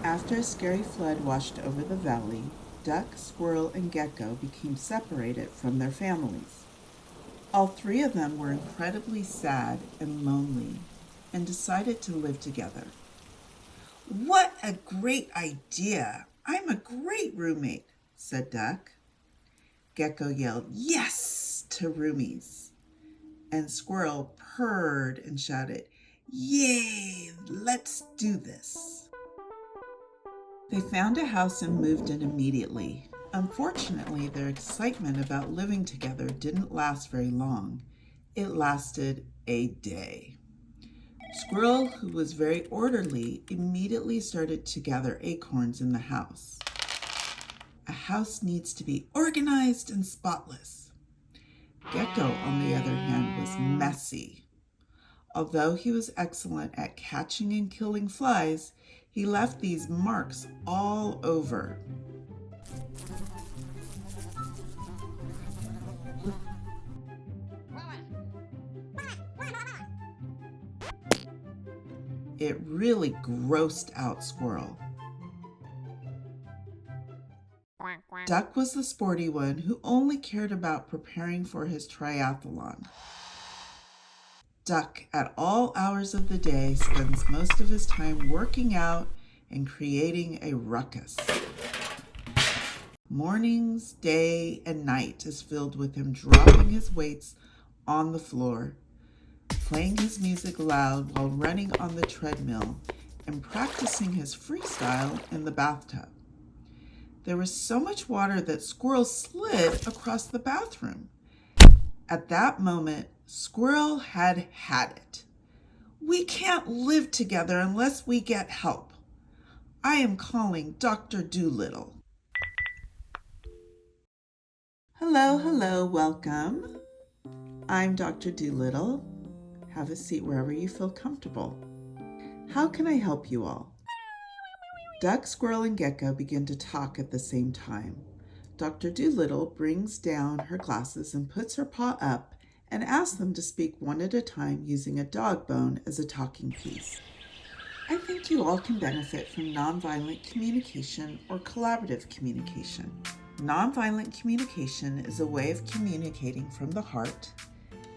After a scary flood washed over the valley, Duck, Squirrel, and Gecko became separated from their families. All three of them were incredibly sad and lonely and decided to live together. "What a great idea! I'm a great roommate," said Duck. Gecko yelled, "Yes!" to roomies. And Squirrel purred and shouted, "Yay! Let's do this!" They found a house and moved in immediately. Unfortunately, their excitement about living together didn't last very long. It lasted a day. Squirrel, who was very orderly, immediately started to gather acorns in the house. A house needs to be organized and spotless. Gecko, on the other hand, was messy. Although he was excellent at catching and killing flies, he left these marks all over. It really grossed out Squirrel. Duck was the sporty one who only cared about preparing for his triathlon. Duck, at all hours of the day, spends most of his time working out and creating a ruckus. Mornings, day, and night is filled with him dropping his weights on the floor, playing his music loud while running on the treadmill, and practicing his freestyle in the bathtub. There was so much water that Squirrel slid across the bathroom. At that moment, Squirrel had it. "We can't live together unless we get help. I am calling Dr. Dolittle." Hello, welcome. I'm Dr. Dolittle. Have a seat wherever you feel comfortable. How can I help you all? Duck, Squirrel, and Gecko begin to talk at the same time. Dr. Dolittle brings down her glasses and puts her paw up and asks them to speak one at a time using a dog bone as a talking piece. I think you all can benefit from nonviolent communication or collaborative communication. Nonviolent communication is a way of communicating from the heart.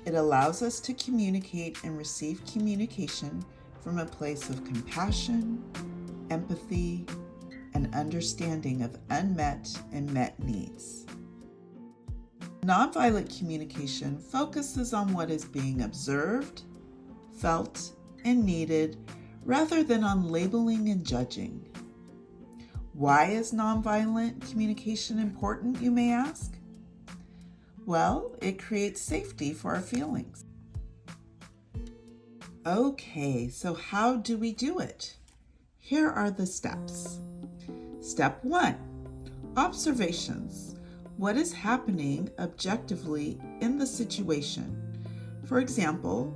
It allows us to communicate and receive communication from a place of compassion, empathy, and understanding of unmet and met needs. Nonviolent communication focuses on what is being observed, felt, and needed rather than on labeling and judging. Why is nonviolent communication important, you may ask? Well, it creates safety for our feelings. Okay, so how do we do it? Here are the steps. Step 1, observations. What is happening objectively in the situation? For example,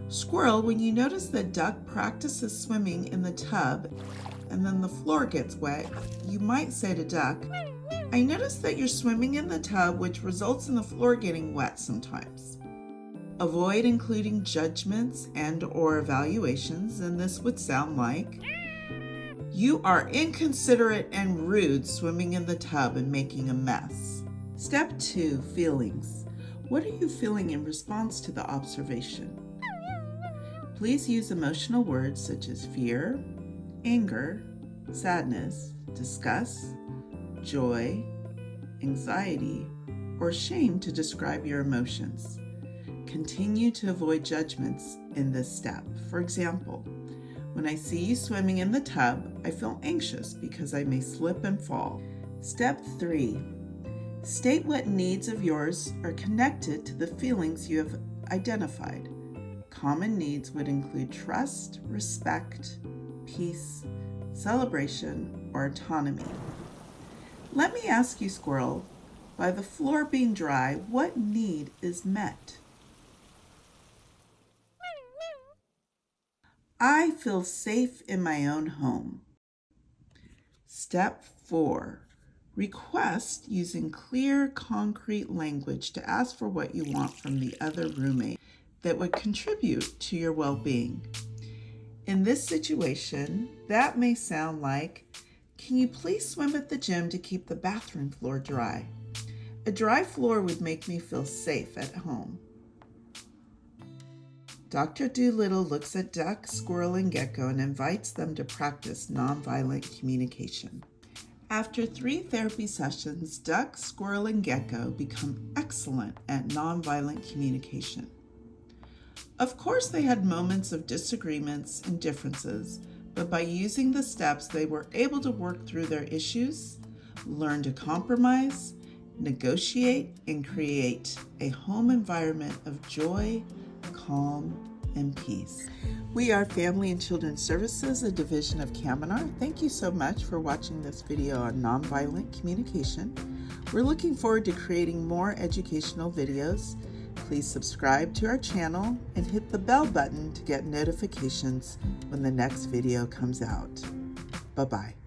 Squirrel, when you notice that Duck practices swimming in the tub and then the floor gets wet, you might say to Duck, "I noticed that you're swimming in the tub, which results in the floor getting wet sometimes." Avoid including judgments and/or evaluations, and this would sound like, "You are inconsiderate and rude swimming in the tub and making a mess." Step 2, feelings. What are you feeling in response to the observation? Please use emotional words such as fear, anger, sadness, disgust, joy, anxiety, or shame to describe your emotions. Continue to avoid judgments in this step. For example, when I see you swimming in the tub, I feel anxious because I may slip and fall. Step 3, state what needs of yours are connected to the feelings you have identified. Common needs would include trust, respect, peace, celebration, or autonomy. Let me ask you, Squirrel, by the floor being dry, what need is met? I feel safe in my own home. Step 4, request using clear, concrete language to ask for what you want from the other roommate that would contribute to your well-being. In this situation, that may sound like, can you please swim at the gym to keep the bathroom floor dry? A dry floor would make me feel safe at home. Dr. Dolittle looks at Duck, Squirrel, and Gecko and invites them to practice nonviolent communication. After 3 therapy sessions, Duck, Squirrel, and Gecko become excellent at nonviolent communication. Of course, they had moments of disagreements and differences, but by using the steps, they were able to work through their issues, learn to compromise, negotiate, and create a home environment of joy, calm, and peace. We are Family and Children's Services, a division of Caminar. Thank you so much for watching this video on nonviolent communication. We're looking forward to creating more educational videos. Please subscribe to our channel and hit the bell button to get notifications when the next video comes out. Bye-bye.